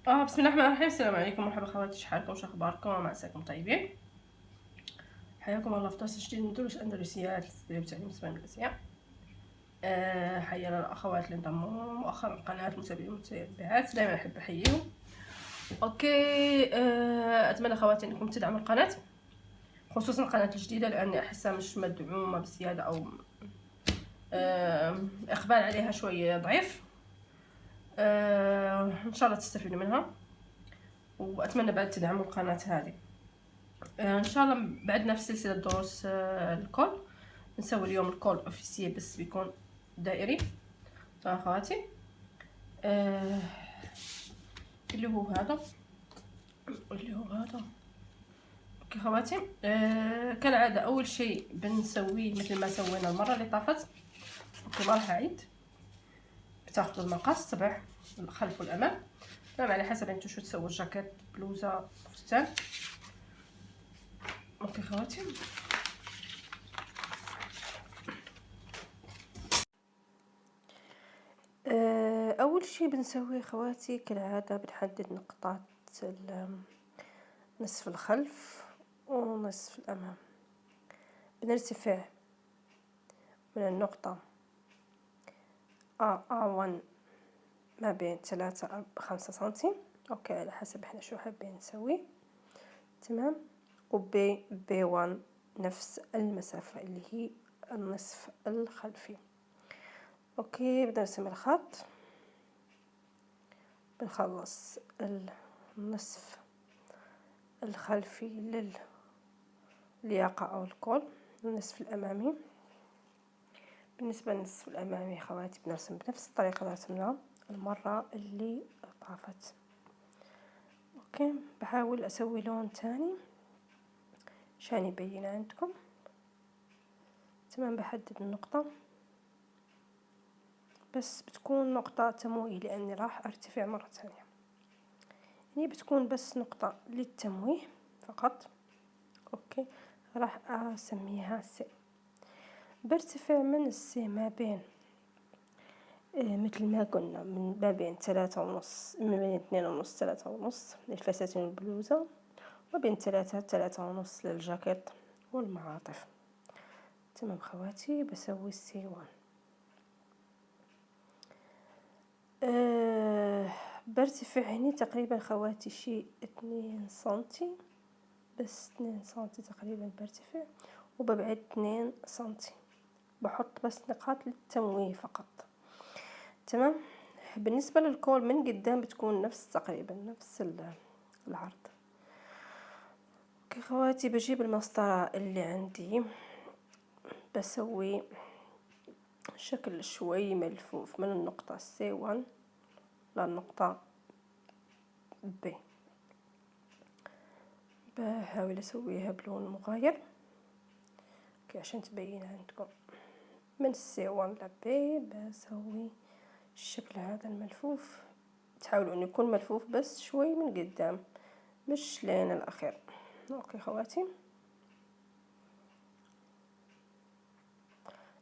بسم الله الرحمن الرحيم. السلام عليكم، مرحبا خواتي، شحالكم، واش اخباركم؟ عساكم طيبين. حياكم الله في درس جديد من دروس اندلسيه للتدريب والتعليم الاسباني الاسيا. حيا الاخوات اللي انضموا مؤخرا القناه، المتابعين والمتابعات، دائما احب احييهم. اوكي. اتمنى خواتي انكم تدعموا القناه، خصوصا القناه الجديده، لاني احسها مش مدعومه بزياده، او اقبال عليها شويه ضعيف. ان شاء الله تستفيدوا منها، واتمنى بعد تدعموا القناه هذه. ان شاء الله بعدنا في سلسله دروس الكول. نسوي اليوم الكول اوفيسيال بس بيكون دائري. تمام خواتي. اللي هو هذا اوكي خواتي. كالعاده اول شيء بنسويه مثل ما سوينا المره اللي طافت. اوكي، ما راح اعيد. بتاخذوا المقص تبع الخلف والامام، تمام، على حسب انتو شو تسووا، جاكيت، بلوزه، فستان. اوكي خواتي. اول شي بنسويه خواتي كالعادة بنحدد نقطات نصف الخلف ونصف الامام. بنرتفع من النقطة A1 ما بين 3 5 سنتي. اوكي، على حسب احنا شو حابين نسوي. تمام. B1 نفس المسافة اللي هي النصف الخلفي. اوكي، بنرسم الخط، بنخلص النصف الخلفي للياقة او الكول، النصف الامامي. بالنسبة للنصف الامامي خواتي بنرسم بنفس الطريقة اللي رسمناها المرة اللي طافت. اوكي، بحاول اسوي لون تاني عشان يبين عندكم. تمام، بحدد النقطة، بس بتكون نقطة تمويه لاني راح ارتفع مرة ثانية، يعني بتكون بس نقطة للتمويه فقط. اوكي، راح اسميها سي. برتفع من السي ما بين مثل ما قلنا من ما بين 3.5، ما بين 2.5 3.5 للفساتين والبلوزة، وبين 3.5 للجاكيت والمعاطف. تمام خواتي، بسوي السي 1. برتفع هني تقريبا خواتي شي 2 سنتي، بس 2 سنتي تقريبا برتفع، وببعد 2 سنتي. بحط بس نقاط للتمويه فقط. تمام. بالنسبة للكول من قدام بتكون نفس تقريبا نفس العرض. اوكي خواتي، بجيب المسطرة اللي عندي، بسوي شكل شوي ملفوف من النقطة C1 للنقطة B. بحاول اسويها بلون مغاير عشان تبين عندكم. من C1 ل B بسوي الشكل هذا الملفوف. تحاولوا ان يكون ملفوف بس شوي من قدام، مش لين الاخير. اوكي خواتي،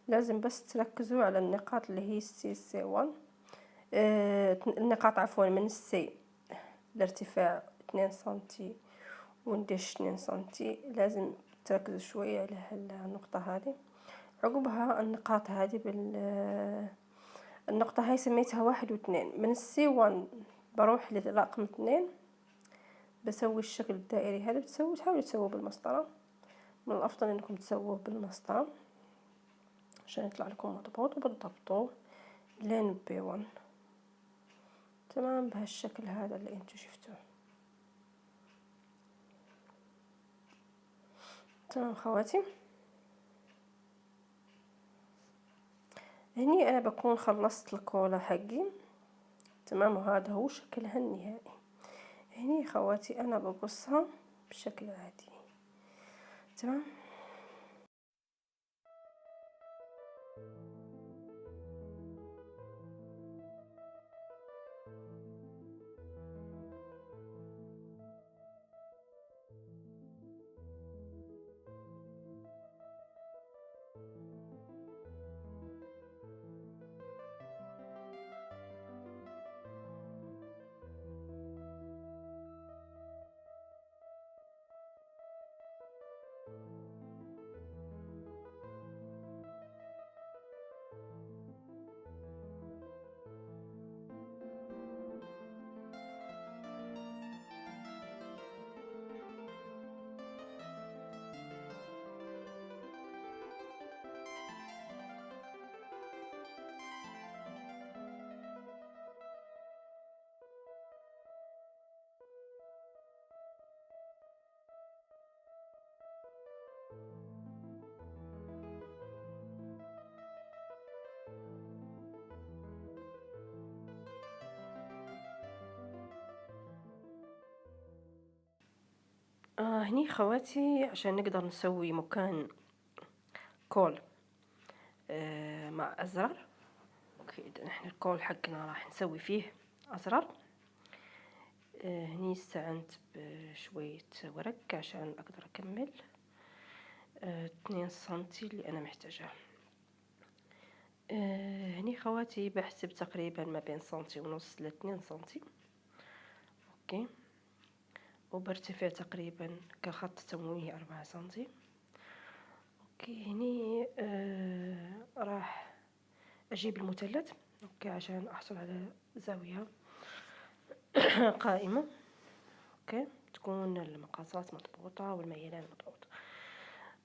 لازم بس تركزوا على النقاط اللي هي C1. النقاط عفوا من السي الارتفاع 2 سنتي وندش 2 سنتي، لازم تركزوا شوية على النقطة هذه. عقبها النقاط هذه النقطة هاي سميتها 1 و2. من السي 1 بروح لرقم 2، بسوي الشكل الدائري هذا. تحاولوا تسووه بالمسطرة، من الأفضل أنكم تسووه بالمسطرة عشان يطلع لكم مضبوط، وبتضبطوه لين B1. تمام، بهالشكل هذا اللي انتو شفتوه. تمام خواتي، هني انا بكون خلصت الكولا حقي. تمام، وهذا هو شكلها النهائي. هني خواتي انا بقصها بشكل عادي. تمام. هني خواتي عشان نقدر نسوي مكان كول مع أزرار. اوكي، إذا احنا الكول حقنا راح نسوي فيه أزرار. هني استعنت بشوية ورق عشان أقدر أكمل 2 سنتي اللي أنا محتاجاه. هني خواتي بحسب تقريبا ما بين سنتي ونص ل2 سنتي. اوكي، وبارتفاع تقريبا كخط تمويه 4 سنتي. اوكي، هني راح اجيب المثلث اوكي عشان احصل على زاوية قائمة. اوكي، تكون المقاسات مضبوطة والميلان مضبوط.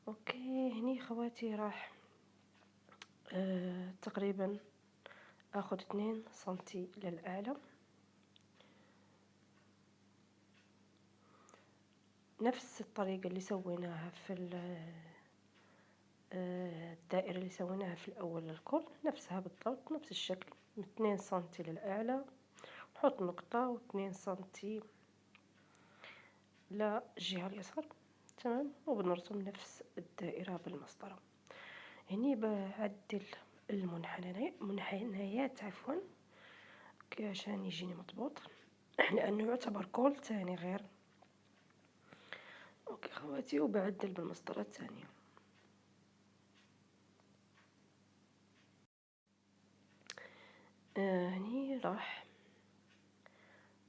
اوكي، هني خواتي راح تقريبا اخذ 2 سنتي للأعلى، نفس الطريقة اللي سويناها في الدائرة اللي سويناها في الأول للكل، نفسها بالضبط، نفس الشكل. 2 سنتي للأعلى، نحط نقطة و2 سنتي للجهة اليسار. تمام، وبنرسم نفس الدائرة بالمسطرة. هني بعدل المنحنيات عفوا اوكي عشان يجيني مضبوط لأنه يعتبر كول تاني غير. اوكي خواتي، وبعدل بالمسطرة الثانية. هني راح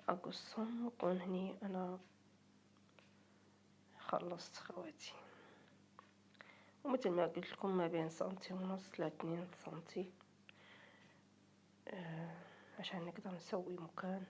أقصهم وكون هني أنا خلصت خواتي. ومثل ما قلت لكم ما بين سنتي ونص ل2 سنتي عشان نقدر نسوي مكان